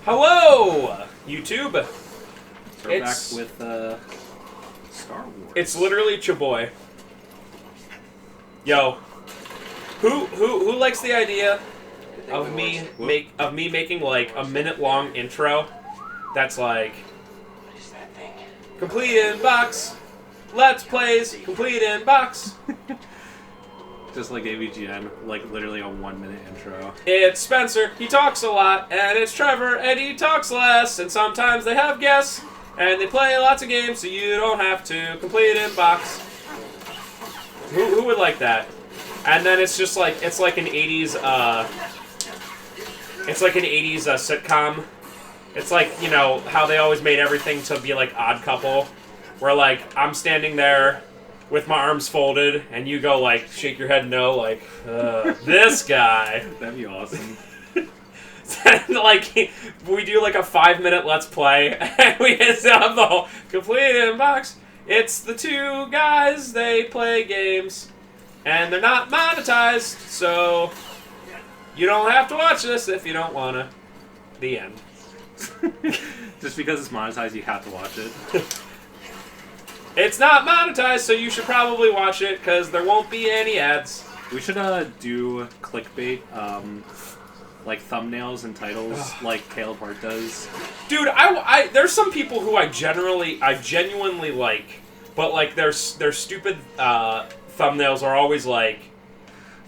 Hello, YouTube. So we're back with Star Wars. It's literally Chaboy. Yo, who likes the idea of me making like a minute-long intro that's like complete in box, let's plays, complete in box. Just like AVGN, like literally a 1-minute intro. It's Spencer, he talks a lot, and it's Trevor, and he talks less, and sometimes they have guests, and they play lots of games, so you don't have to complete in box. Who would like that? And then it's just like, it's like an 80s, sitcom. It's like, you know, how they always made everything to be like Odd Couple, where like, I'm standing there with my arms folded, and you go like, shake your head no, like, this guy. That'd be awesome. Like, we do like a 5-minute let's play, and we have the whole complete inbox. It's the two guys, they play games, and they're not monetized, so you don't have to watch this if you don't wanna. The end. Just because it's monetized, you have to watch it. It's not monetized, so you should probably watch it, because there won't be any ads. We should do clickbait, like thumbnails and titles, like Caleb Hart does. Dude, there's some people who I genuinely like, but like their stupid thumbnails are always like,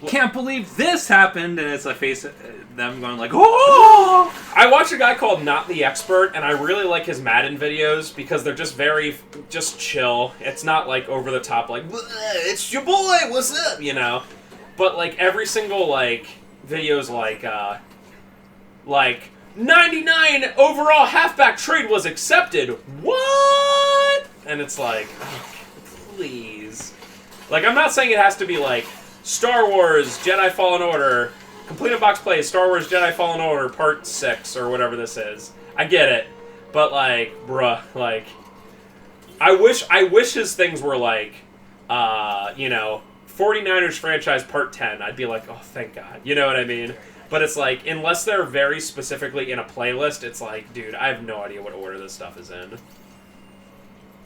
can't believe this happened, and it's a face them going like, oh! I watch a guy called Not the Expert, and I really like his Madden videos because they're just just chill. It's not like over the top, like, it's your boy, what's up, you know? But like every single like video's like 99 overall halfback trade was accepted. What? And it's like, oh, please. Like, I'm not saying it has to be like Star Wars Jedi Fallen Order, complete a box play, Star Wars Jedi Fallen Order Part 6 or whatever this is. I get it, but like, bruh, like, I wish his things were like, you know, 49ers franchise Part 10. I'd be like, oh, thank God. You know what I mean? But it's like, unless they're very specifically in a playlist, it's like, dude, I have no idea what order this stuff is in.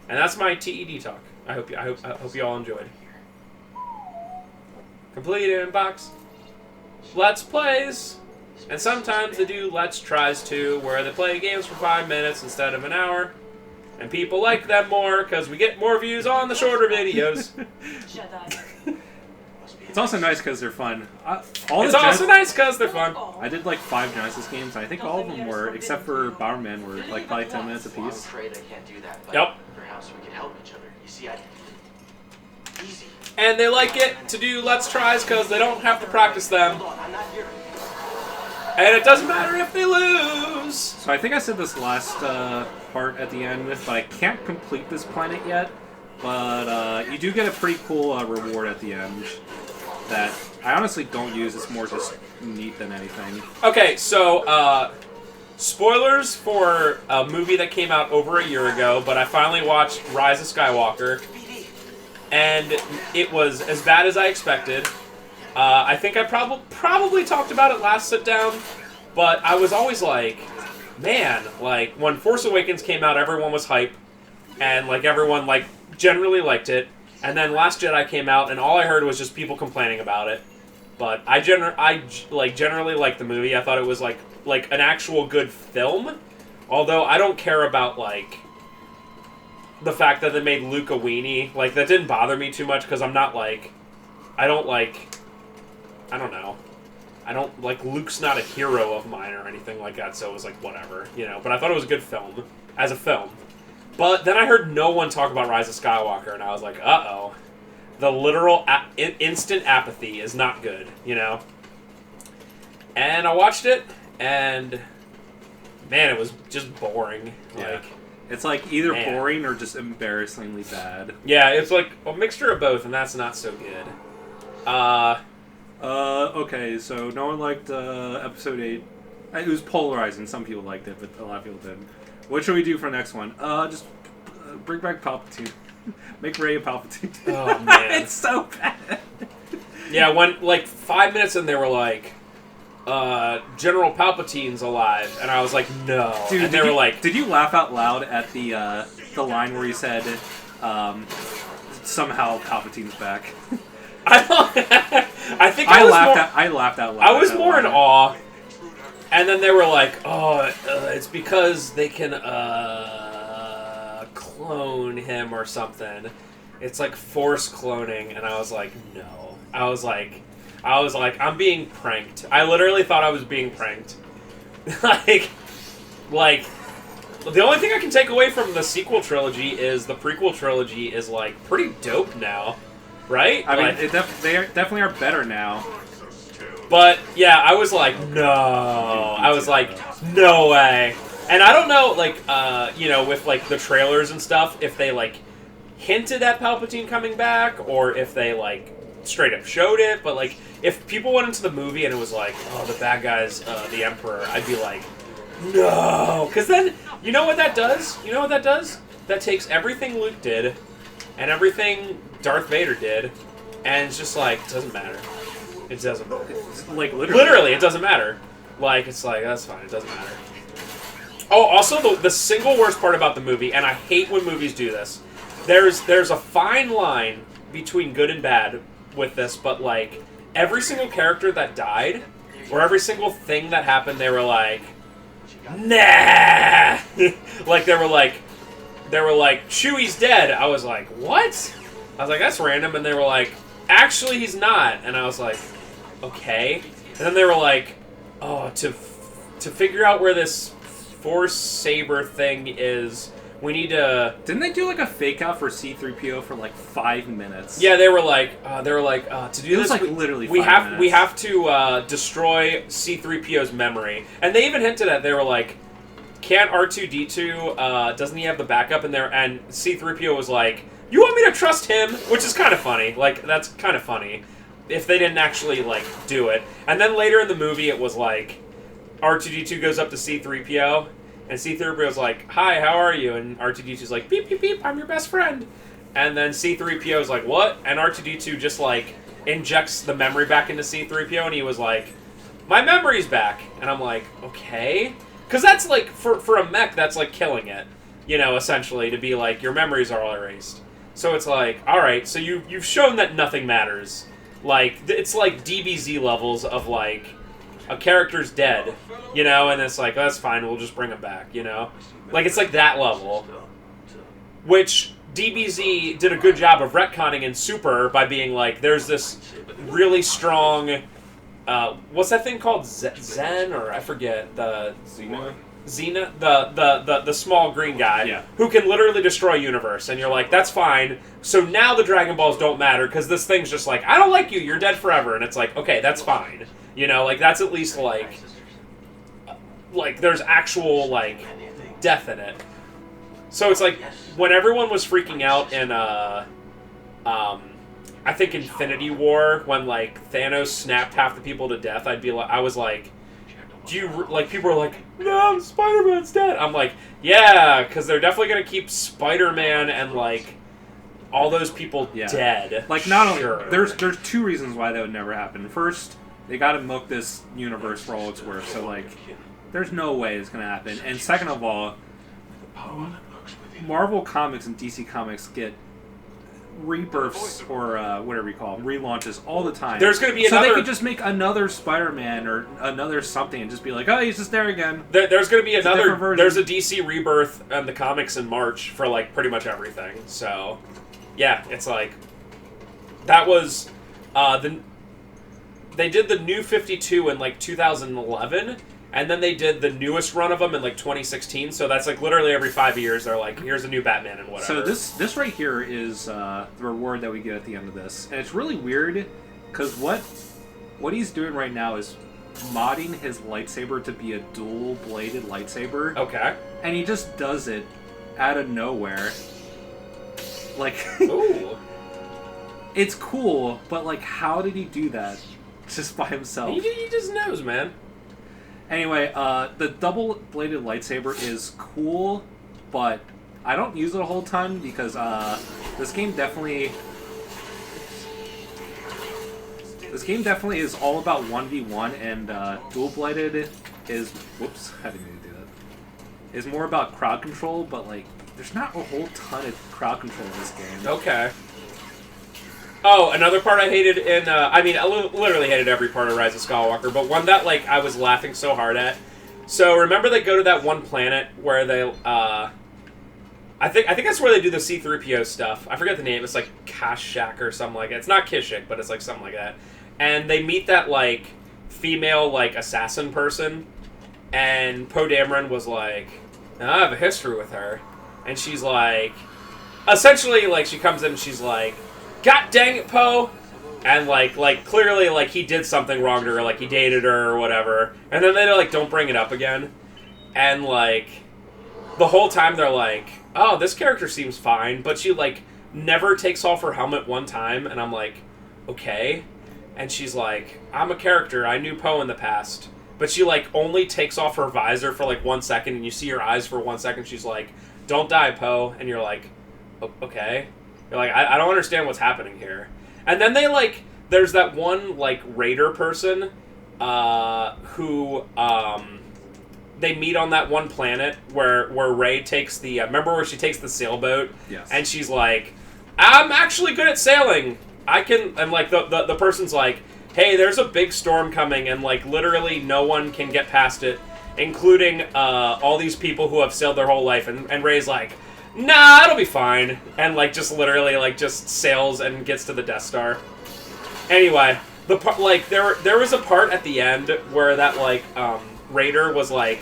And that's my TED talk. I hope you all enjoyed. Complete inbox. Let's plays. And sometimes they do let's tries too, where they play games for 5 minutes instead of an hour. And people like them more because we get more views on the shorter videos. Jedi. It's also nice because they're fun. Nice because they're fun. I did like 5 Genesis games, and I think all of them were, except for Bowerman, were like probably 10 minutes apiece. I'm afraid I can't do that, but Yep. perhaps we can help each other. You see, easy. And they like it to do let's tries because they don't have to practice them. Hold on, I'm not here. And it doesn't matter if they lose. So I think I said this last part at the end, but I can't complete this planet yet. But you do get a pretty cool reward at the end that I honestly don't use. It's more just neat than anything. Okay, so spoilers for a movie that came out over a year ago, but I finally watched Rise of Skywalker, and it was as bad as I expected. I think I probably talked about it last sit down, but I was always like, man, like when Force Awakens came out, everyone was hype, and like everyone like generally liked it. And then Last Jedi came out, and all I heard was just people complaining about it. But I generally liked the movie. I thought it was like an actual good film. Although I don't care about like the fact that they made Luke a weenie. Like that didn't bother me too much because I'm not like I don't know. I don't like Luke's not a hero of mine or anything like that. So it was like whatever, you know. But I thought it was a good film as a film. But then I heard no one talk about Rise of Skywalker, and I was like, uh-oh. The literal instant apathy is not good, you know? And I watched it, and man, it was just boring. Yeah. Like, it's like either boring or just embarrassingly bad. Yeah, it's like a mixture of both, and that's not so good. Okay, so no one liked Episode 8. It was polarizing. Some people liked it, but a lot of people didn't. What should we do for the next one? Just bring back Palpatine. Make Rey a Palpatine. Oh, man. It's so bad. Yeah, when, like, 5 minutes in, they were like, General Palpatine's alive, and I was like, no. Dude, and they were like, did you laugh out loud at the line where he said, somehow Palpatine's back? I think I I laughed out loud. I was more in awe, and then they were like, "Oh, it's because they can clone him or something. It's like force cloning." And I was like, "No." I was like, "I'm being pranked." I literally thought I was being pranked. like, the only thing I can take away from the sequel trilogy is the prequel trilogy is like pretty dope now. Right? I mean, they definitely are better now. But, yeah, I was like, no. I was like, no way. And I don't know, like, with, like, the trailers and stuff, if they, like, hinted at Palpatine coming back, or if they, like, straight up showed it. But, like, if people went into the movie and it was like, oh, the bad guy's the Emperor, I'd be like, no. Because then, you know what that does? That takes everything Luke did and everything Darth Vader did, and it's just like, it doesn't matter. It doesn't matter. Like, literally, it doesn't matter. Like, it's like, that's fine, it doesn't matter. Oh, also, the single worst part about the movie, and I hate when movies do this, there's a fine line between good and bad with this, but, like, every single character that died, or every single thing that happened, they were like, nah! Like, they were like, Chewie's dead. I was like, what? I was like, that's random. And they were like, actually, he's not. And I was like, okay. And then they were like, oh, to figure out where this Force Saber thing is, we need to... Didn't they do, like, a fake-out for C-3PO for, like, 5 minutes? Yeah, they were like, to do this... It was, like, literally 5 minutes. We have to destroy C-3PO's memory. And they even hinted at, they were like, can't R2-D2, doesn't he have the backup in there? And C-3PO was like, you want me to trust him? Which is kind of funny. Like, that's kind of funny. If they didn't actually, like, do it. And then later in the movie, it was like, R2-D2 goes up to C-3PO, and C-3PO's like, hi, how are you? And R2-D2's like, beep, beep, beep, I'm your best friend. And then C-3PO's like, what? And R2-D2 just, like, injects the memory back into C-3PO, and he was like, my memory's back. And I'm like, okay. Because that's, like, for a mech, that's, like, killing it. You know, essentially, to be like, your memories are all erased. So it's like, alright, so you've shown that nothing matters. Like, it's like DBZ levels of, like, a character's dead, you know, and it's like, oh, that's fine, we'll just bring him back, you know? Like, it's like that level. Which DBZ did a good job of retconning in Super by being like, there's this really strong, what's that thing called? Zen? Or I forget, Xena, the small green guy, who can literally destroy a universe, and you're like, that's fine. So now the Dragon Balls don't matter, because this thing's just like, I don't like you, you're dead forever, and it's like, okay, that's fine. You know, like, that's at least, like, there's actual, like, death in it. So it's like, when everyone was freaking out in, I think Infinity War, when, like, Thanos snapped half the people to death, I was like, do you, like, people were like, no, Spider-Man's dead. I'm like, yeah, because they're definitely going to keep Spider-Man and, like, all those people dead. Like, not only, there's 2 reasons why that would never happen. First, they got to milk this universe for all it's worth, so, like, there's no way it's going to happen. And second of all, Marvel Comics and DC Comics get rebirths or whatever you call them, relaunches all the time. There's going to be so another... they could just make another Spider-Man or another something and just be like, oh, he's just there again. There's going to be another... There's a DC rebirth in the comics in March for, like, pretty much everything. So, yeah, it's like... That was... They did the New 52 in, like, 2011... And then they did the newest run of them in, like, 2016. So that's, like, literally every 5 years, they're like, here's a new Batman and whatever. So this right here is the reward that we get at the end of this. And it's really weird, because what he's doing right now is modding his lightsaber to be a dual-bladed lightsaber. Okay. And he just does it out of nowhere. Like, ooh. It's cool, but, like, how did he do that just by himself? He just knows, man. Anyway, the double-bladed lightsaber is cool, but I don't use it a whole ton because this game definitely... This game definitely is all about 1v1, and Dual-Bladed is... Whoops, I didn't mean to do that. Is more about crowd control, but, like, there's not a whole ton of crowd control in this game. Okay. Oh, another part I hated in... I mean, I literally hated every part of Rise of Skywalker, but one that, like, I was laughing so hard at. So, remember they go to that one planet where they... I think that's where they do the C-3PO stuff. I forget the name. It's like Kashyyyk or something like that. It's not Kashyyyk, but it's like something like that. And they meet that, like, female, like, assassin person. And Poe Dameron was like, I have a history with her. And she's like... Essentially, like, she comes in and she's like, God dang it, Poe! And, like, clearly, like, he did something wrong to her. Like, he dated her or whatever. And then they, like, don't bring it up again. And, like... The whole time they're like, oh, this character seems fine, but she, like, never takes off her helmet one time, and I'm like, okay. And she's like, I'm a character, I knew Poe in the past. But she, like, only takes off her visor for, like, 1 second, and you see her eyes for 1 second, she's like, don't die, Poe. And you're like, okay. You're like, I don't understand what's happening here. And then they, like, there's that one, like, raider person, who, they meet on that one planet where Rey takes the... remember where she takes the sailboat? Yes. And she's like, I'm actually good at sailing. I can... And, like, the person's like, hey, there's a big storm coming, and, like, literally no one can get past it, including all these people who have sailed their whole life. And Rey's like, nah, it'll be fine. And, like, just literally, like, just sails and gets to the Death Star. Anyway, the part... Like, there was a part at the end where that, like, Raider was, like,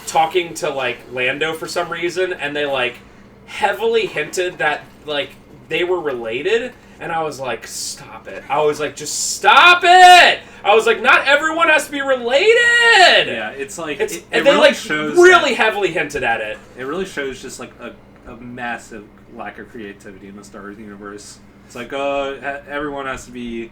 talking to, like, Lando for some reason, and they, like, heavily hinted that, like, they were related, and I was like, stop it. I was like, just stop it! I was like, not everyone has to be related! Yeah, it's like... And it they, really like, shows really heavily hinted at it. It really shows just, like, a massive lack of creativity in the Star Wars universe. It's like, everyone has to be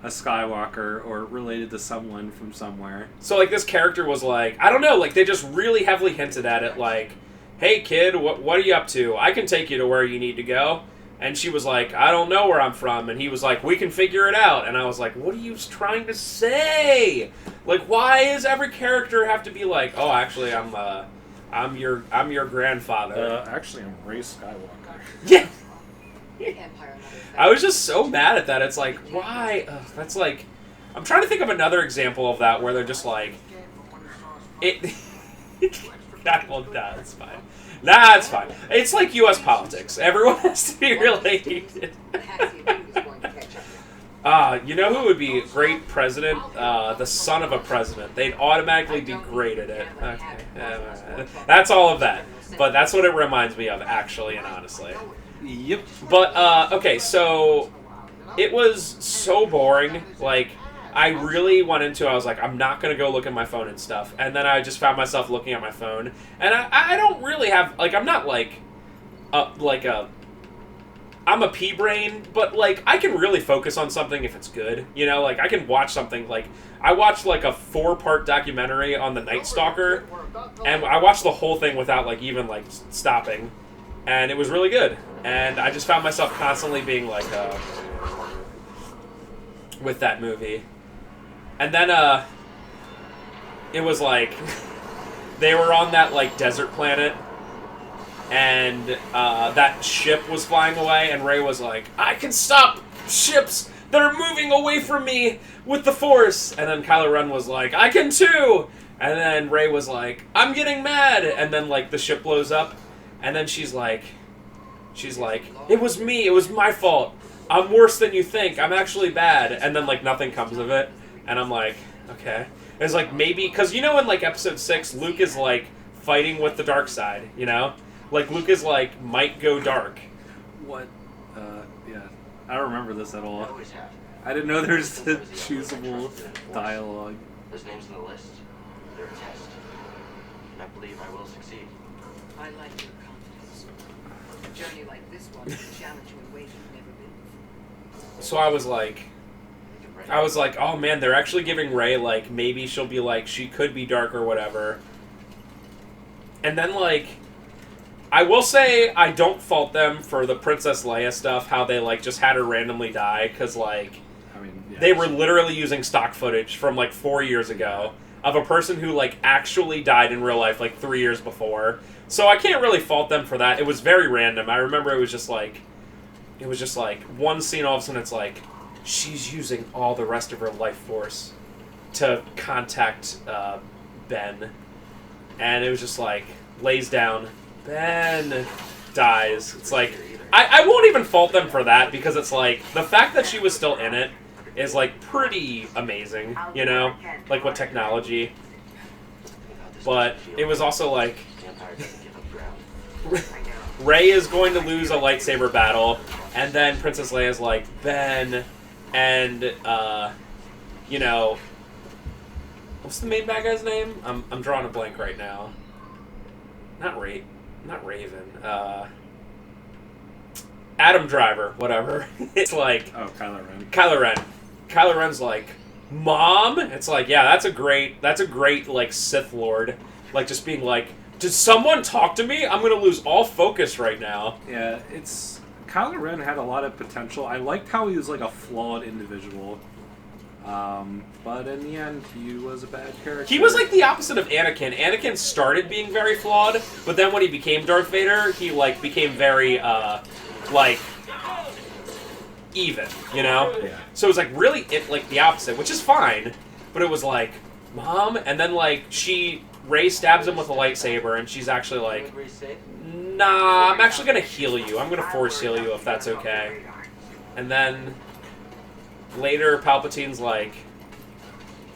a Skywalker or related to someone from somewhere. So, like, this character was like, I don't know, like, they just really heavily hinted at it, like, hey, kid, what are you up to? I can take you to where you need to go. And she was like, I don't know where I'm from. And he was like, we can figure it out. And I was like, what are you trying to say? Like, why does every character have to be like, oh, actually, I'm your grandfather. Actually, I'm Rey Skywalker. Yeah. I was just so mad at that. It's like, why? Ugh, that's like... I'm trying to think of another example of that where they're just like... It... That's fine. That's fine. It's like U.S. politics. Everyone has to be related. You know who would be a great president? The son of a president. They'd automatically be great at it. Okay. That's all of that. But that's what it reminds me of, actually and honestly. Yep. But, okay, so it was so boring. Like, I really went into, I was like, I'm not going to go look at my phone and stuff. And then I just found myself looking at my phone. And I don't really have, like, I'm not like I'm a pea-brain, but, like, I can really focus on something if it's good. You know, like, I can watch something, like, I watched, like, a 4-part documentary on the Night Stalker. And I watched the whole thing without, like, even, like, stopping. And it was really good. And I just found myself constantly being, like, with that movie. And then, it was, like, they were on that, like, desert planet. And, that ship was flying away. And Rey was like, I can stop ships that are moving away from me with the Force. And then Kylo Ren was like, I can too. And then Rey was like, I'm getting mad. And then, like, the ship blows up. And then she's like, it was me, it was my fault. I'm worse than you think, I'm actually bad. And then, like, nothing comes of it. And I'm like, okay. It's like, maybe, because you know in, like, episode 6, Luke is, like, fighting with the dark side, you know? Like, Luke is, like, might go dark. What? Yeah. I don't remember this at all. Always have. I didn't know there's the choosable dialogue. There's names on the list. They're a test. And I believe I will succeed. I like your confidence. A journey like this one will challenge you in ways you've never been. So I was like, oh man, they're actually giving Rey, like, maybe she'll be like, she could be dark or whatever. And then, like, I will say I don't fault them for the Princess Leia stuff, how they, like, just had her randomly die, because, like... I mean... Yeah, they were literally using stock footage from like 4 years ago of a person who like actually died in real life like 3 years before. So I can't really fault them for that. It was very random. I remember it was just like one scene, all of a sudden it's like she's using all the rest of her life force to contact Ben, and it was just like lays down, Ben dies. It's like I won't even fault them for that, because it's like the fact that she was still in it is like pretty amazing, you know, like with technology. But it was also like Rey is going to lose a lightsaber battle, and then Princess Leia's like, Ben, and you know, what's the main bad guy's name? I'm drawing a blank right now. Not Raven. Adam Driver, whatever. It's like Kylo Ren. Kylo Ren's like, Mom? It's like, yeah, that's a great like Sith Lord. Like just being like, did someone talk to me? I'm gonna lose all focus right now. Yeah, Kylo Ren had a lot of potential. I liked how he was like a flawed individual. But in the end, he was a bad character. He was like the opposite of Anakin. Anakin started being very flawed, but then when he became Darth Vader, he like became very like even, you know? Yeah. So it was like really like the opposite, which is fine, but it was like, Mom, and then like Rey stabs him with a lightsaber, and she's actually like, nah, I'm actually gonna heal you. I'm gonna force heal you if that's okay. And then later Palpatine's like,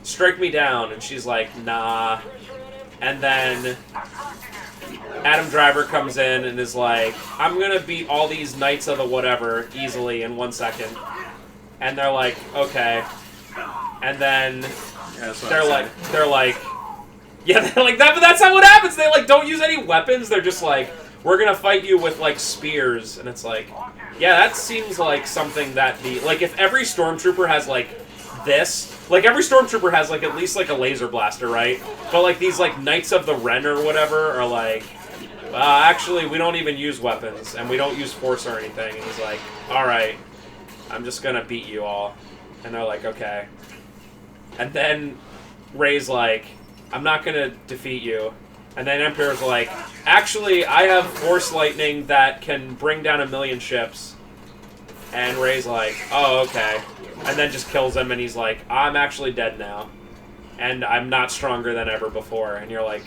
strike me down, and she's like, nah. And then Adam Driver comes in and is like, I'm gonna beat all these knights of the whatever easily in 1 second. And they're like, okay. And then they're like, yeah, they're like that, but that's not what happens. They like don't use any weapons. They're just like, we're gonna fight you with like spears, and it's like, yeah, that seems like something that like if every stormtrooper has like this, like every stormtrooper has like at least like a laser blaster, right? But like these like Knights of the Ren or whatever are like, actually we don't even use weapons and we don't use force or anything. And he's like, all right, I'm just gonna beat you all, and they're like, okay. And then Rey's like, I'm not gonna defeat you. And then Emperor's like, actually, I have Force Lightning that can bring down 1,000,000 ships. And Rey's like, oh, okay. And then just kills him, and he's like, I'm actually dead now. And I'm not stronger than ever before. And you're like,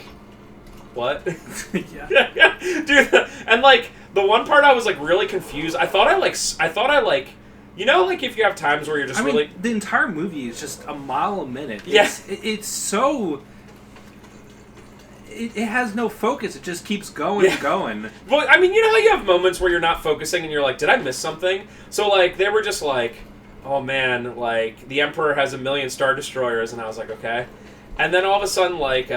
what? Yeah. Dude, and like, the one part I was like really confused. I thought I you know, like if you have times where you're just really... the entire movie is just a mile a minute. Yeah. It's so... It has no focus. It just keeps going and going. Well, I mean, you know how you have moments where you're not focusing and you're like, did I miss something? So, like, they were just like, oh, man, like, the Emperor has 1,000,000 Star Destroyers, and I was like, okay. And then all of a sudden, like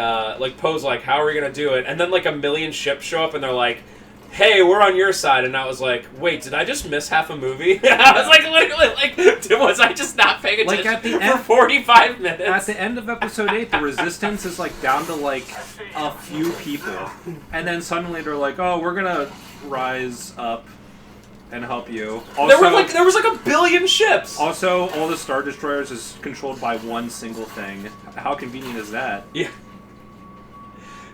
Poe's like, how are we going to do it? And then, like, 1,000,000 ships show up, and they're like, hey, we're on your side. And I was like, wait, did I just miss half a movie? I was like, literally, like, was I just not paying attention at the for end, 45 minutes? At the end of episode 8, the Resistance is, like, down to, like, a few people. And then suddenly they're like, oh, we're going to rise up and help you. Also, there was like 1 billion ships. Also, all the Star Destroyers is controlled by one single thing. How convenient is that? Yeah.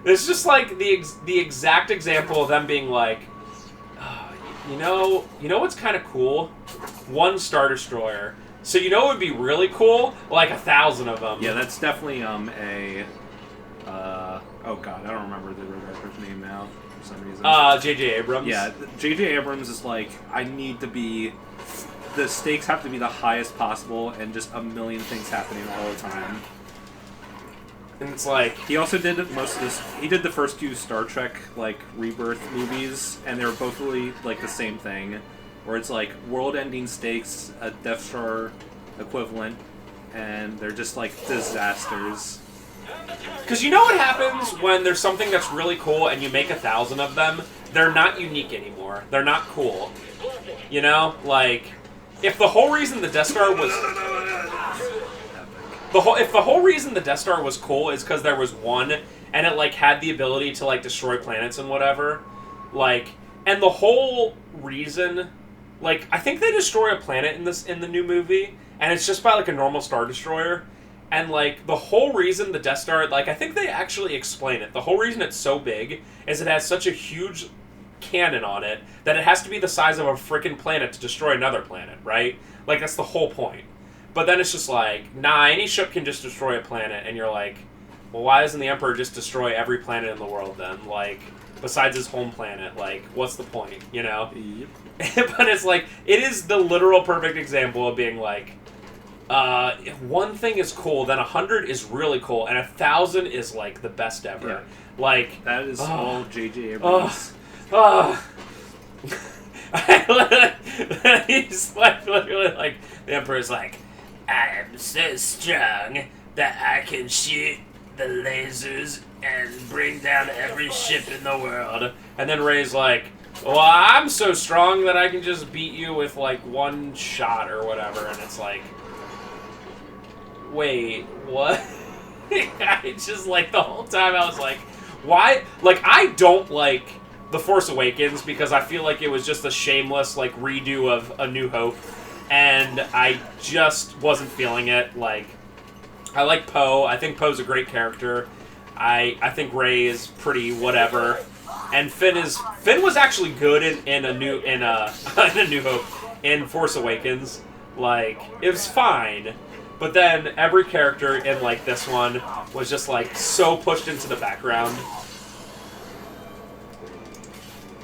It's just like the exact example of them being like, you know what's kind of cool? 1 Star Destroyer. So you know it would be really cool? Like 1,000 of them. Yeah, that's definitely oh god, I don't remember the director's name now for some reason. J.J. Abrams. Yeah, J.J. Abrams is like, the stakes have to be the highest possible, and just 1,000,000 things happening all the time. And it's like... He also did most of this... He did the first 2 Star Trek, like, Rebirth movies, and they were both really, like, the same thing. Where it's, like, world-ending stakes, a Death Star equivalent, and they're just, like, disasters. Because you know what happens when there's something that's really cool and you make 1,000 of them? They're not unique anymore. They're not cool. You know? Like, if the whole reason the Death Star was... If the whole reason the Death Star was cool is because there was one, and it, like, had the ability to, like, destroy planets and whatever, like, and the whole reason, like, I think they destroy a planet in the new movie, and it's just by like a normal Star Destroyer. And like the whole reason the Death Star, like I think they actually explain it. The whole reason it's so big is it has such a huge cannon on it that it has to be the size of a freaking planet to destroy another planet, right? Like that's the whole point. But then it's just like, nah, any ship can just destroy a planet, and you're like, well, why doesn't the Emperor just destroy every planet in the world then? Like, besides his home planet, like, what's the point, you know? Yep. But it's like, it is the literal perfect example of being like, if one thing is cool, then 100 is really cool, and 1,000 is like the best ever. Yeah. Like, That is all J.J. Abrams. He's like literally like the Emperor's like, I am so strong that I can shoot the lasers and bring down every ship in the world. And then Rey's like, well, I'm so strong that I can just beat you with like one shot or whatever. And it's like, wait, what? I just like the whole time I was like, why? Like, I don't like The Force Awakens because I feel like it was just a shameless like redo of A New Hope, and I just wasn't feeling it. Like, I like Poe. I think Poe's a great character. I think Rey is pretty whatever, and Finn was actually good in A New in A New Hope. In Force Awakens, like it was fine, but then every character in like this one was just like so pushed into the background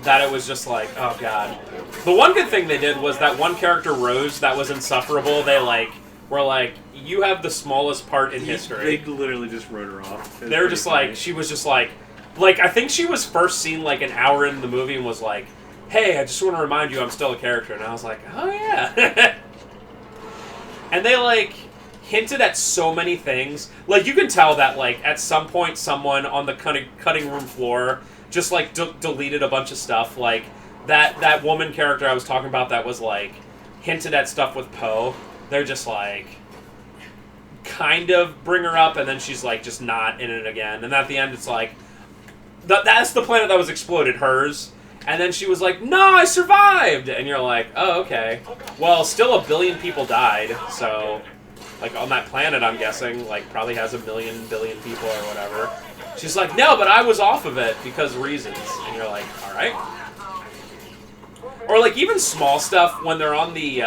that it was just like, oh god. The one good thing they did was that one character, Rose, that was insufferable. They like were like, you have the smallest part in history. They literally just wrote her off. They were just like, she was just like I think she was first seen like an hour into the movie and was like, hey, I just want to remind you I'm still a character. And I was like, oh yeah. And they like hinted at so many things. Like you can tell that like at some point someone on the cutting room floor just like deleted a bunch of stuff. Like that woman character I was talking about that was like hinted at stuff with Poe. They're just like kind of bring her up and then she's like just not in it again. And at the end it's like that's the planet that was exploded, hers. And then she was like, no, I survived! And you're like, oh, okay. Well, still 1 billion people died, so like on that planet I'm guessing, like probably has 1 billion people or whatever. She's like, no, but I was off of it because reasons. And you're like, alright. Or like even small stuff when they're on the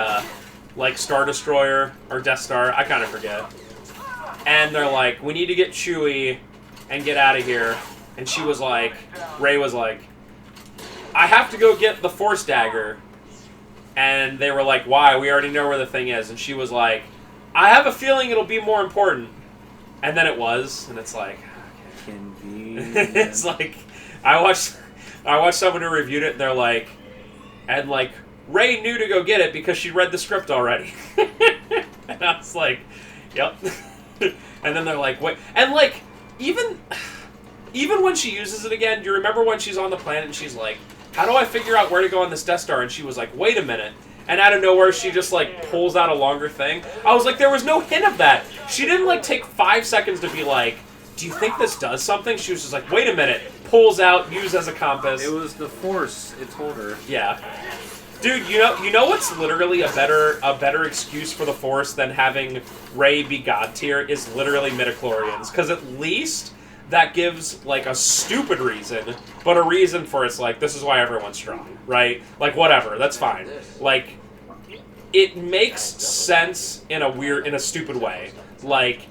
like Star Destroyer or Death Star, I kind of forget. And they're like, we need to get Chewie and get out of here. And she was like, Rey was like, I have to go get the Force Dagger. And they were like, why? We already know where the thing is. And she was like, I have a feeling it'll be more important. And then it was, and it's like, convenient. it's like, I watched someone who reviewed it, and they're like, and like, Rey knew to go get it because she read the script already. And I was like, yep. And then they're like, wait, and like, even when she uses it again, do you remember when she's on the planet and she's like, how do I figure out where to go on this Death Star? And she was like, wait a minute. And out of nowhere, she just, like, pulls out a longer thing. I was like, there was no hint of that. She didn't, like, take 5 seconds to be like, do you think this does something? She was just like, wait a minute. Pulls out, used as a compass. It was the Force. It told her. Yeah. Dude, you know what's literally a better excuse for the Force than having Rey be God tier is literally midichlorians. Because at least that gives, like, a stupid reason, but a reason for it's like, this is why everyone's strong, right? Like, whatever, that's fine. Like, it makes sense in a stupid way. Like,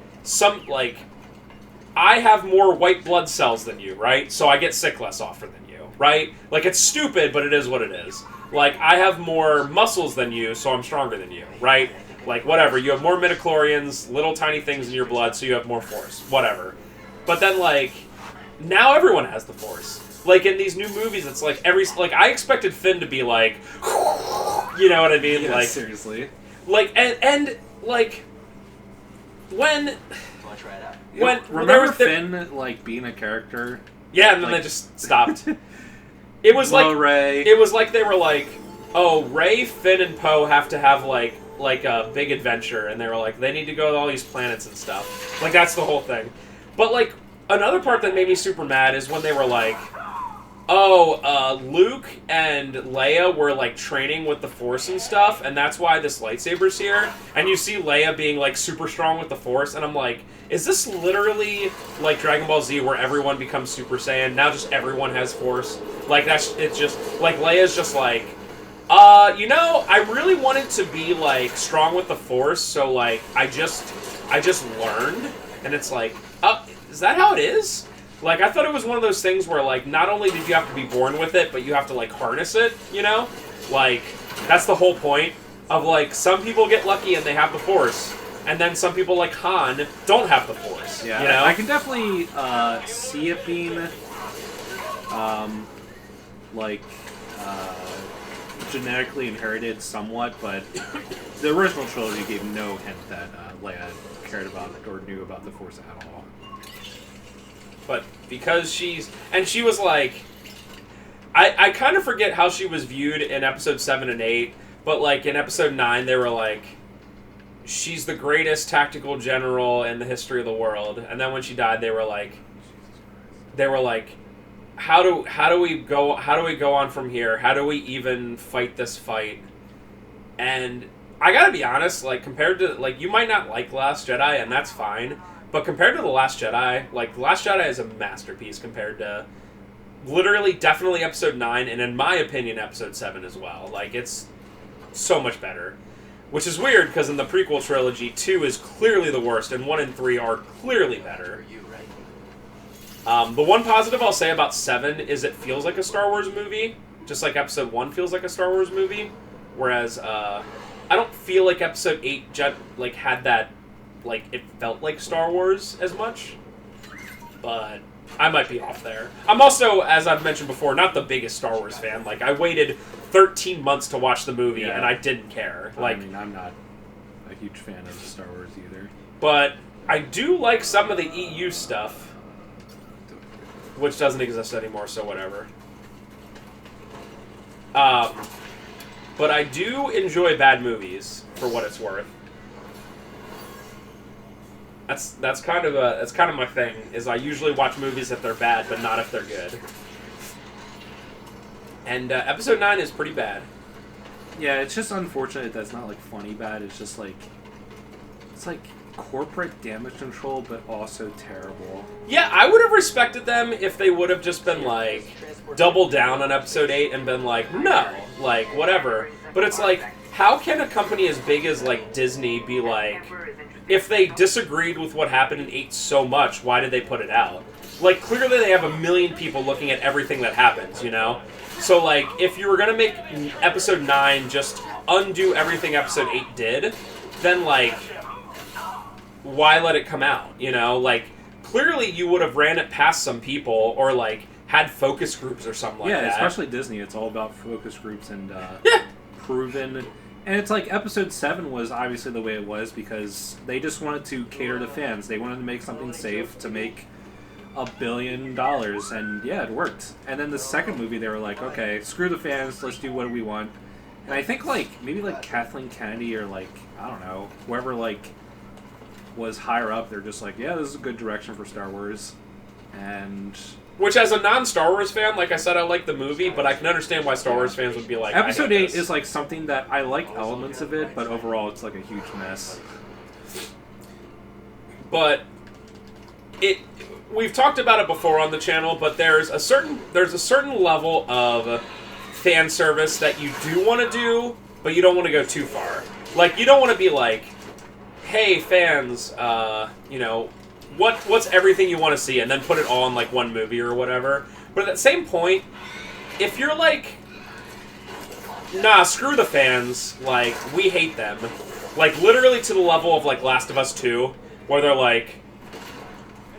I have more white blood cells than you, right? So I get sick less often than you, right? Like, it's stupid, but it is what it is. Like, I have more muscles than you, so I'm stronger than you, right? Like, whatever, you have more midichlorians, little tiny things in your blood, so you have more force, whatever. But then, like, now everyone has the Force. Like, in these new movies, it's like, I expected Finn to be like, you know what I mean? Yeah, like, seriously. Like, and like, when... Want to try it out? Remember Finn, like, being a character? Yeah, and then they just stopped. It was like... Rey. It was like they were like, oh, Rey, Finn, and Poe have to have, like a big adventure, and they were like, they need to go to all these planets and stuff. Like, that's the whole thing. But, like, another part that made me super mad is when they were like, Luke and Leia were, like, training with the Force and stuff, and that's why this lightsaber's here. And you see Leia being, like, super strong with the Force, and I'm like, is this literally, like, Dragon Ball Z where everyone becomes Super Saiyan? Now just everyone has Force? Like, it's just, like, Leia's just like, I really wanted to be, like, strong with the Force, so, like, I just learned, and it's like, is that how it is? Like, I thought it was one of those things where, like, not only did you have to be born with it, but you have to, like, harness it, you know? Like, that's the whole point of, like, some people get lucky and they have the Force, and then some people, like Han, don't have the Force, Yeah, you know? I can definitely see it being, genetically inherited somewhat, but the original trilogy gave no hint that Leia cared about it or knew about the Force at all. But because she was like, I kind of forget how she was viewed in episode 7 and 8, but like in episode 9 they were like, she's the greatest tactical general in the history of the world, and then when she died they were like, how do we go on from here? How do we even fight this fight? And I gotta be honest, like, compared to, like, you might not like Last Jedi, and that's fine, but compared to The Last Jedi, like, The Last Jedi is a masterpiece compared to literally definitely episode 9, and in my opinion episode 7 as well. Like, it's so much better. Which is weird, because in the prequel trilogy, 2 is clearly the worst, and 1 and 3 are clearly better. The one positive I'll say about 7 is it feels like a Star Wars movie, just like episode 1 feels like a Star Wars movie, whereas I don't feel like episode 8 had that, like, it felt like Star Wars as much, but I might be off there. I'm also, as I've mentioned before, not the biggest Star Wars fan. Like, I waited 13 months to watch the movie, and I didn't care. Like, I mean, I'm not a huge fan of Star Wars either. But I do like some of the EU stuff, which doesn't exist anymore, so whatever. But I do enjoy bad movies, for what it's worth. That's kind of my thing, is I usually watch movies if they're bad, but not if they're good. And episode 9 is pretty bad. Yeah, it's just unfortunate that's not, like, funny bad. It's just, like, it's like corporate damage control, but also terrible. Yeah, I would have respected them if they would have just been like, double down on episode 8 and been like, no, like, whatever. But it's like, how can a company as big as, like, Disney be like, if they disagreed with what happened in 8 so much, why did they put it out? Like, clearly they have a million people looking at everything that happens, you know? So, like, if you were gonna make episode 9 just undo everything episode 8 did, then, like, why let it come out, you know? Like, clearly you would have ran it past some people, or, like, had focus groups or something like that. Yeah, especially Disney. It's all about focus groups and proven. And it's like episode 7 was obviously the way it was because they just wanted to cater to fans. They wanted to make something safe to make $1 billion, and yeah, it worked. And then the second movie, they were like, okay, screw the fans, let's do what we want. And I think, like, maybe, like, Kathleen Kennedy or, like, I don't know, whoever, like, was higher up, they're just like, yeah, this is a good direction for Star Wars. And which, as a non-Star Wars fan, like I said, I like the movie, but I can understand why Star Wars fans would be like, Episode I 8 hate this. is, like, something that I like elements of it, but overall it's, like, a huge mess. But we've talked about it before on the channel, but there's a certain level of fan service that you do want to do, but you don't want to go too far. Like, you don't want to be like, hey, fans, you know, what's everything you want to see, and then put it all in, like, one movie or whatever. But at that same point, if you're like, nah, screw the fans, like, we hate them, like, literally to the level of, like, Last of Us 2, where they're like,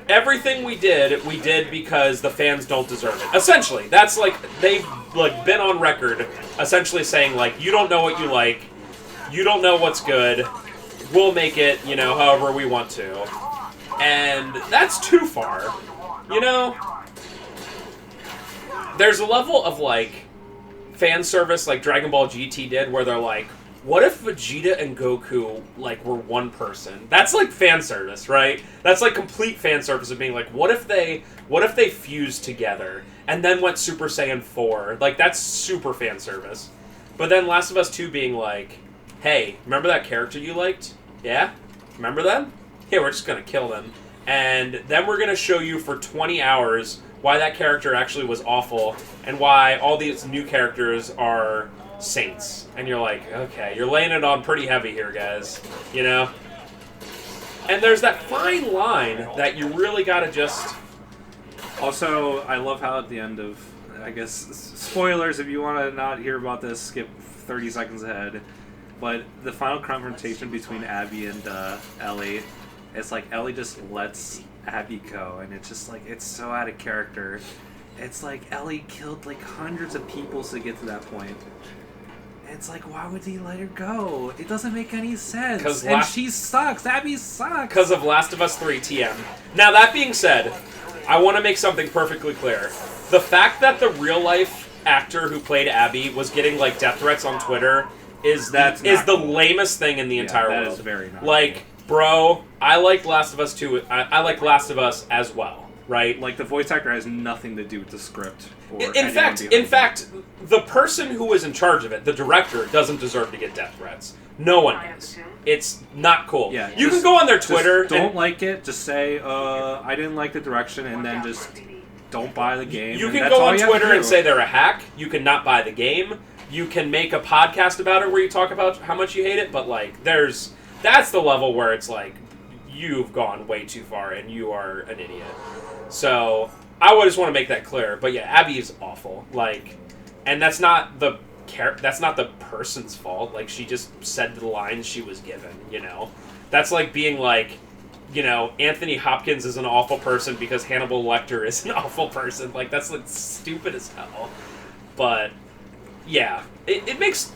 everything we did because the fans don't deserve it. Essentially, that's, like, they've, like, been on record essentially saying, like, you don't know what you like, you don't know what's good, we'll make it, you know, however we want to. And that's too far, you know? There's a level of, like, fan service like Dragon Ball GT did, where they're like, what if Vegeta and Goku, like, were one person? That's, like, fan service, right? That's, like, complete fan service of being like, what if they fused together and then went Super Saiyan 4. Like, that's super fan service. But then Last of Us 2 being like, hey, remember that character you liked? Yeah? Remember them? Yeah, we're just going to kill them. And then we're going to show you for 20 hours why that character actually was awful and why all these new characters are saints. And you're like, okay, you're laying it on pretty heavy here, guys. You know? And there's that fine line that you really got to just... Also, I love how at the end of, I guess, spoilers, if you want to not hear about this, skip 30 seconds ahead. But the final confrontation between Abby and Ellie, it's like Ellie just lets Abby go, and it's just like, it's so out of character. It's like Ellie killed like hundreds of people to get to that point. It's like, why would he let her go? It doesn't make any sense. And she sucks. Abby sucks. Because of Last of Us 3 TM. Now, that being said, I want to make something perfectly clear. The fact that the real-life actor who played Abby was getting, like, death threats on Twitter is the cool. lamest thing in the entire world. That is very not like, cool. Bro, I like Last of Us 2. I like Last of Us as well, right? Like, the voice actor has nothing to do with the script. In fact, the person who was in charge of it, the director, doesn't deserve to get death threats. No one does. It's not cool. Yeah, you can go on their Twitter. Don't like it. Just say, I didn't like the direction, and then just don't buy the game. You can go on Twitter and say they're a hack. You can not buy the game. You can make a podcast about it where you talk about how much you hate it. But like, that's the level where it's like you've gone way too far and you are an idiot. So I would just want to make that clear. But yeah, Abby is awful. Like, and that's not the person's fault. Like, she just said the lines she was given, you know? That's like being like, you know, Anthony Hopkins is an awful person because Hannibal Lecter is an awful person. Like, that's like stupid as hell. But yeah, it makes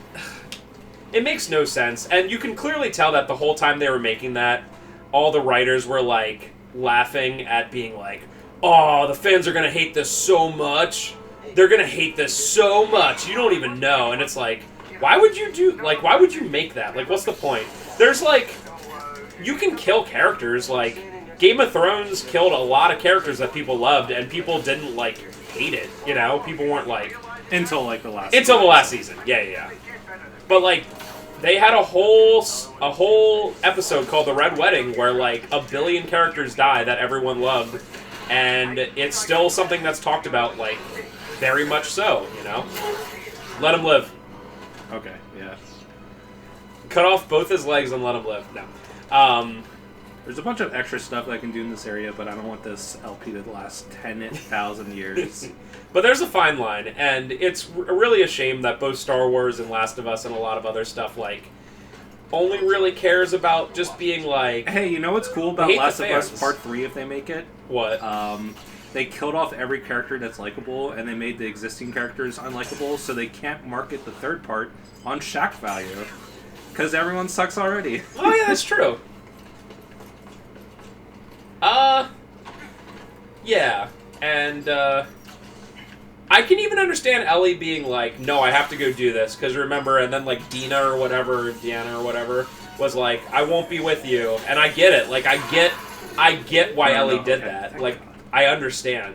no sense. And you can clearly tell that the whole time they were making that, all the writers were like laughing at being like, oh, the fans are gonna hate this so much. They're gonna hate this so much. You don't even know. And it's like, why would you make that? Like, what's the point? There's like, you can kill characters. Like, Game of Thrones killed a lot of characters that people loved, and people didn't like hate it. You know, people weren't like until like the last season. Yeah. But like, they had a whole episode called The Red Wedding where like 1 billion characters die that everyone loved, and it's still something that's talked about, like, very much so, you know? Let him live. Okay, yeah. Cut off both his legs and let him live. No. There's a bunch of extra stuff that I can do in this area, but I don't want this LP to last 10,000 years. But there's a fine line, and it's really a shame that both Star Wars and Last of Us and a lot of other stuff, like, only really cares about just being like... Hey, you know what's cool about Last of Us Part 3 if they make it? What? They killed off every character that's likable, and they made the existing characters unlikable, so they can't market the third part on Shack value. Because everyone sucks already. Oh, yeah, that's true. Yeah. And, I can even understand Ellie being like, no, I have to go do this, because remember, and then, like, Deanna or whatever, was like, I won't be with you. And I get it. Like, I get why Ellie did that. Like, I understand.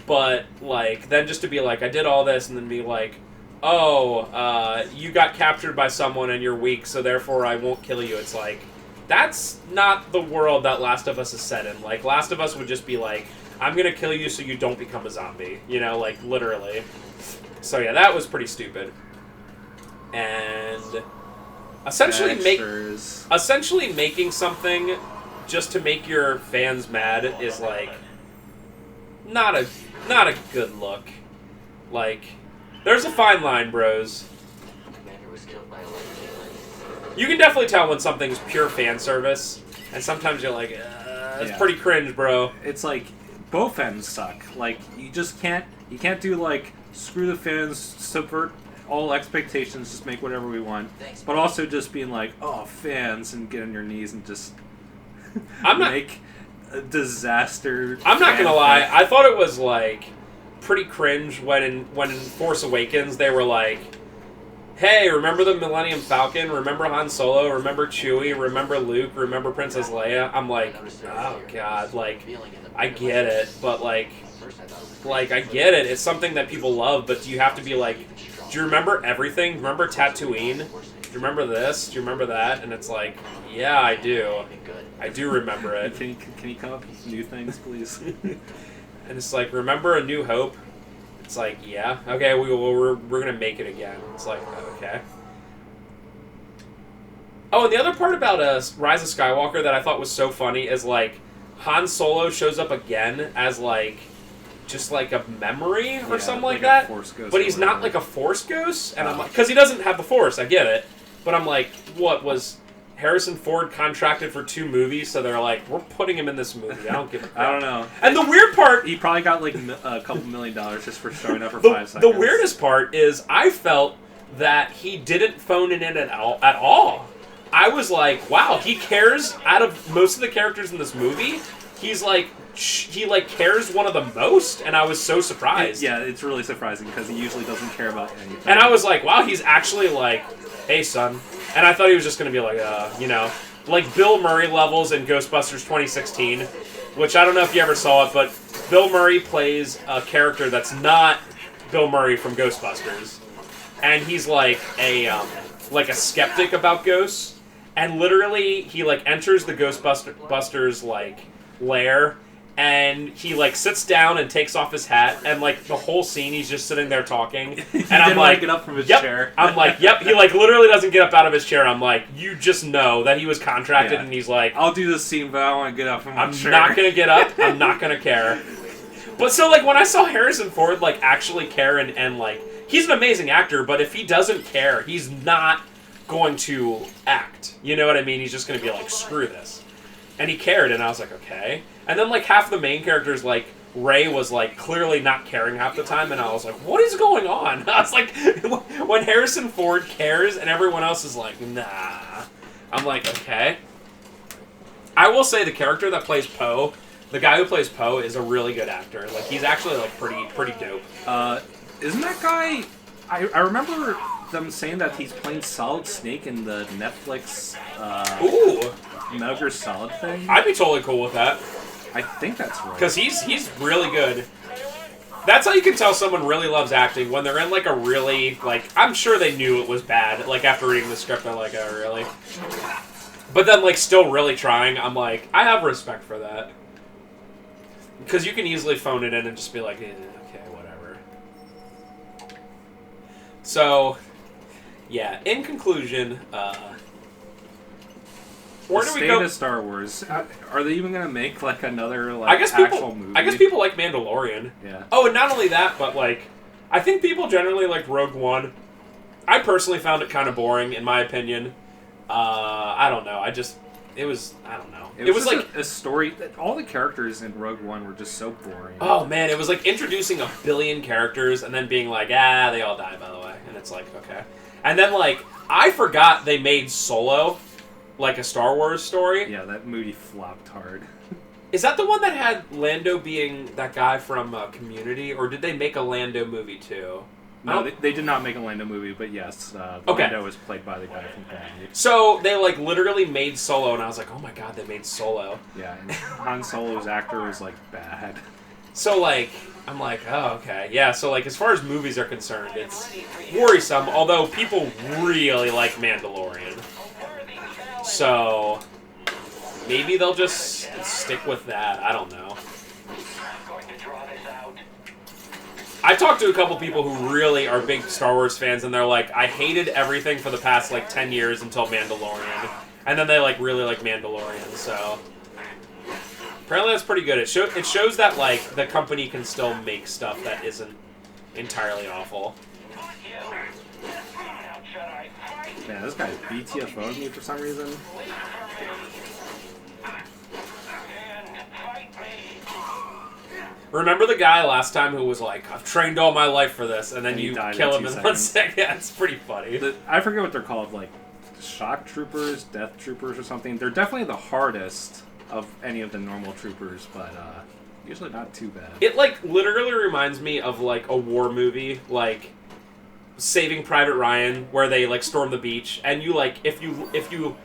But, like, then just to be like, I did all this, and then be like, oh, you got captured by someone and you're weak, so therefore I won't kill you. It's like, that's not the world that Last of Us is set in. Like, Last of Us would just be like, I'm gonna kill you so you don't become a zombie. You know, like, literally. So yeah, that was pretty stupid. And essentially making something just to make your fans mad is like not a good look. Like, there's a fine line, bros. You can definitely tell when something's pure fan service, and sometimes you're like, it's pretty cringe, bro. It's like, both ends suck. Like, you can't do like, screw the fans, subvert all expectations, just make whatever we want. But also just being like, oh, fans, and get on your knees and just make a disaster. I'm not gonna lie, I thought it was like pretty cringe when in Force Awakens they were like, hey, remember the Millennium Falcon? Remember Han Solo? Remember Chewie? Remember Luke? Remember Princess Leia? I'm like, oh god, like, I get it, but like, Like, I get it. It's something that people love, but do you have to be like, do you remember everything? Remember Tatooine? Do you remember this? Do you remember that? And it's like, yeah, I do. I do remember it. Can you come up with new things, please? And it's like, remember A New Hope? It's like, yeah. Okay, we're going to make it again. It's like, okay. Oh, and the other part about Rise of Skywalker that I thought was so funny is, like, Han Solo shows up again as, like, just like a memory or something like that. Force ghost, but he's not like a Force ghost. And I'm like, because he doesn't have the Force, I get it. But I'm like, what, was Harrison Ford contracted for 2 movies? So they're like, we're putting him in this movie. I don't give a crap. I don't know. And the weird part... He probably got like a couple $1 million just for showing up for 5 seconds. The weirdest part is I felt that he didn't phone it in at all. I was like, wow, he cares. Out of most of the characters in this movie, he's like, he like cares one of the most, and I was so surprised. Yeah, it's really surprising because he usually doesn't care about anything. And I was like, wow, he's actually like, hey, son. And I thought he was just going to be like, you know, like Bill Murray levels in Ghostbusters 2016, which I don't know if you ever saw it, but Bill Murray plays a character that's not Bill Murray from Ghostbusters. And he's like a skeptic about ghosts. And literally, he like enters the Ghostbusters like lair, and he like sits down and takes off his hat, and like the whole scene he's just sitting there talking. And I'm like, get up from his yep. chair. I'm like, yep. He like literally doesn't get up out of his chair. I'm like, you just know that he was contracted, and he's like, I'll do this scene, but I don't want to get up from my chair. I'm not gonna get up. I'm not gonna care. But so like when I saw Harrison Ford like actually care and like he's an amazing actor, but if he doesn't care, he's not going to act. You know what I mean? He's just going to be like, screw this. And he cared, and I was like, okay. And then like half the main characters, like Rey was like clearly not caring half the time, and I was like, what is going on? I was like, when Harrison Ford cares and everyone else is like, nah. I'm like, okay. I will say the character that plays Poe, the guy who plays Poe is a really good actor. Like he's actually like pretty dope. Isn't that guy? I remember them saying that he's playing Solid Snake in the Netflix Ooh, Metal Gear Solid thing. I'd be totally cool with that. I think that's right. Because he's really good. That's how you can tell someone really loves acting, when they're in like a really, like, I'm sure they knew it was bad, like after reading the script, they're like, oh really? But then like still really trying, I'm like, I have respect for that. Because you can easily phone it in and just be like, okay, whatever. So, yeah, in conclusion, where do we go? State of Star Wars. Are they even gonna make like another like actual movie? I guess people like Mandalorian. Yeah. Oh, and not only that, but like, I think people generally like Rogue One. I personally found it kind of boring, in my opinion. I don't know. I don't know. It was like a story. All the characters in Rogue One were just so boring. Oh man, it was like introducing a billion characters and then being like, they all die, by the way. And it's like, okay. And then like, I forgot they made Solo like a Star Wars story. Yeah, that movie flopped hard. Is that the one that had Lando being that guy from Community, or did they make a Lando movie too? No, they did not make a Lando movie, but yes, Lando was played by the guy from Community. So they like literally made Solo, and I was like, oh my god, they made Solo. Yeah, and Han Solo's actor was like bad. So like, I'm like, oh okay, yeah. So like, as far as movies are concerned, it's worrisome. Although people really like Mandalorian. So maybe they'll just stick with that. I don't know. I talked to a couple people who really are big Star Wars fans, and they're like, I hated everything for the past like 10 years until Mandalorian, and then they like really like Mandalorian. So apparently that's pretty good. It shows that like the company can still make stuff that isn't entirely awful. Man, this guy's BTFO'd me for some reason. Remember the guy last time who was like, I've trained all my life for this, and then And you he kill died him in 2 in 1 seconds. second? Yeah, it's pretty funny. I forget what they're called, like shock troopers, death troopers, or something. They're definitely the hardest of any of the normal troopers, but usually not too bad. It like literally reminds me of like a war movie, like Saving Private Ryan, where they like storm the beach, and you like if you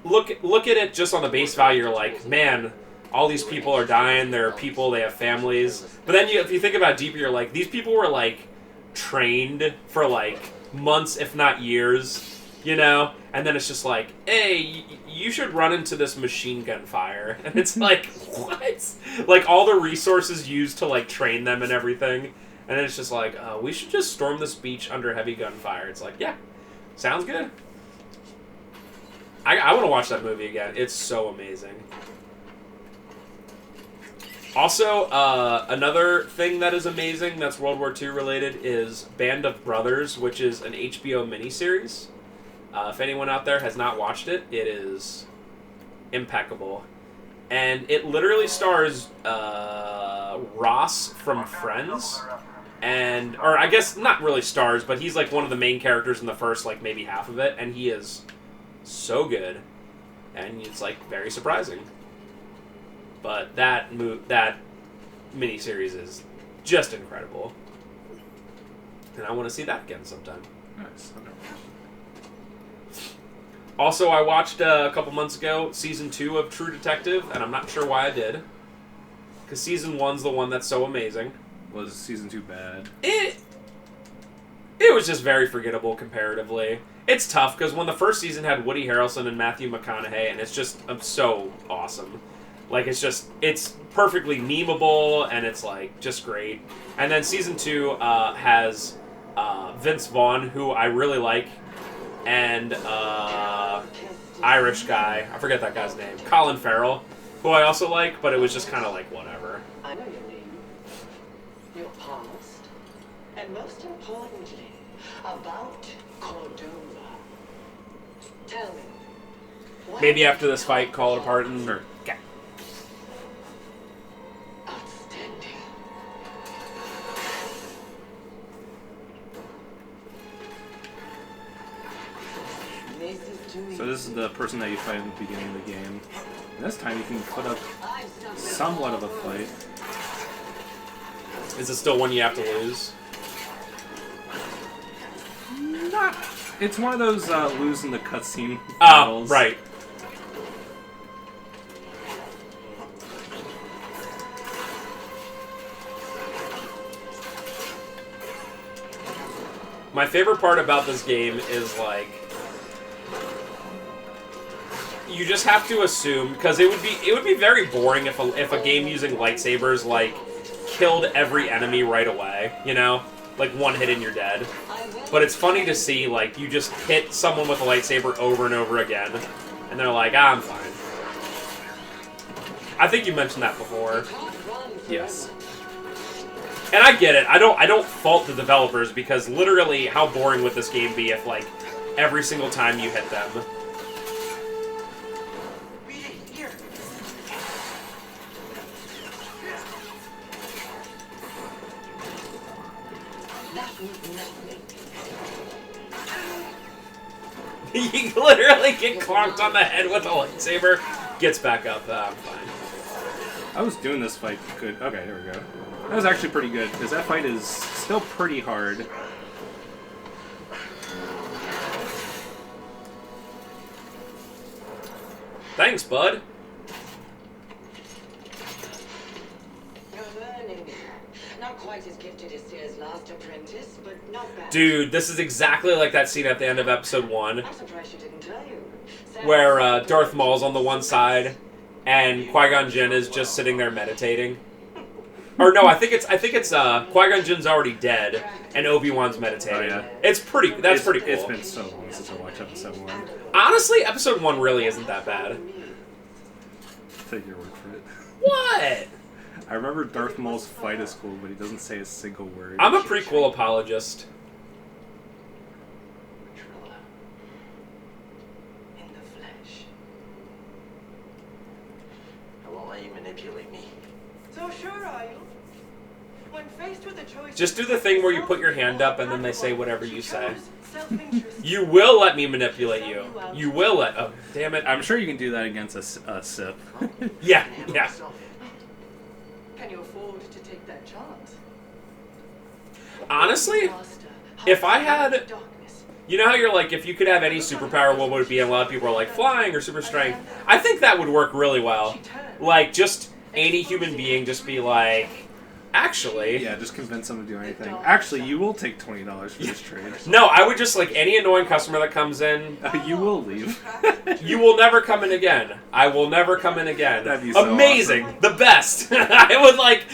look at it just on the base value, you're like, man, all these people are dying. There are people, they have families. But then if you think about it deeper, you're like, these people were like trained for like months, if not years, you know? And then it's just like, hey, you should run into this machine gun fire. And it's like, what? Like all the resources used to like train them and everything. And it's just like, we should just storm this beach under heavy gunfire. It's like, yeah, sounds good. I want to watch that movie again. It's so amazing. Also, another thing that is amazing that's World War II related is Band of Brothers, which is an HBO miniseries. If anyone out there has not watched it, it is impeccable. And it literally stars Ross from Friends. Or I guess not really stars, but he's like one of the main characters in the first, like maybe half of it. And he is so good. And it's like very surprising. But that miniseries is just incredible. And I want to see that again sometime. Nice. Also, I watched a couple months ago Season 2 of True Detective, and I'm not sure why I did. Because Season 1's the one that's so amazing. Was Season 2 bad? It was just very forgettable comparatively. It's tough, because when the first season had Woody Harrelson and Matthew McConaughey, and it's just so awesome. Like, it's perfectly memeable, and it's, like, just great. And then Season 2 has Vince Vaughn, who I really like, and Irish guy, I forget that guy's name, Colin Farrell, who I also like, but it was just kind of like, whatever. I know your name, your past, and most importantly, about Cordova. Tell me. Maybe after this fight, call it apart and... Or, yeah. Outstanding. So this is the person that you fight in the beginning of the game. And this time you can put up somewhat of a fight. Is it still one you have to lose? Not. It's one of those lose in the cutscene Oh, battles. right. My favorite part about this game is, like, you just have to assume, because it would be very boring if a game using lightsabers, like, killed every enemy right away, you know? Like, one hit and you're dead. But it's funny to see, like, you just hit someone with a lightsaber over and over again, and they're like, I'm fine. I think you mentioned that before. Yes. And I get it. I don't fault the developers, because literally, how boring would this game be if, like, every single time you hit them? You literally get clonked on the head with a lightsaber, gets back up. I'm fine. I was doing this fight good. Okay, there we go. That was actually pretty good, because that fight is still pretty hard. Thanks, bud. You're learning. Not quite as gifted as Seer's last apprentice, but not bad. Dude, this is exactly like that scene at the end of episode 1, I'm surprised she didn't tell you. where Darth Maul's on the one side, and Qui-Gon Jinn is just sitting there meditating. Or no, I think it's Qui-Gon Jinn's already dead, and Obi-Wan's meditating. Oh, yeah. That's pretty cool. It's been so long since I watched episode 1. Honestly, episode 1 really isn't that bad. Take your word for it. What? I remember Darth Maul's fight is cool, but he doesn't say a single word. I'm a prequel apologist. Trilla. In the flesh. I won't let you manipulate me. So sure are you? When faced with a choice, Just do the thing where you put your hand up and then they say whatever you say. You will let me manipulate you. You will let... Oh, damn it. I'm sure you can do that against a Sith. Yeah. Can you afford to take that chance? Honestly, Master, if I had... darkness. You know how you're like, if you could have any superpower, what would it be? And a lot of people are like, flying or super strength. I think that would work really well. She turned. Like, just any human being just be like, actually... Yeah, just convince them to do anything. Actually, you will take $20 for this trade. No, I would just, like, any annoying customer that comes in... You will leave. You will never come in again. I will never come in again. That'd be so amazing. awesome. The best. I would, like...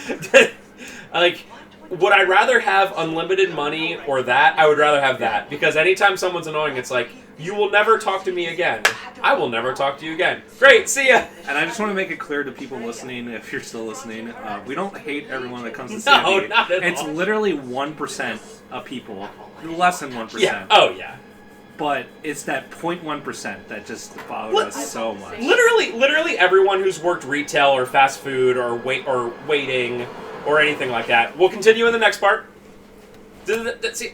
Would I rather have unlimited money or that? I would rather have that. Because anytime someone's annoying, it's like, you will never talk to me again. I will never talk to you again. Great, see ya! And I just want to make it clear to people listening, if you're still listening, we don't hate everyone that comes to No, CME. not at It's all. literally 1% of people, less than 1%. Yeah, oh yeah. But it's that 0.1% that just bothers us so much. Literally everyone who's worked retail or fast food or waiting or anything like that. We'll continue in the next part. See,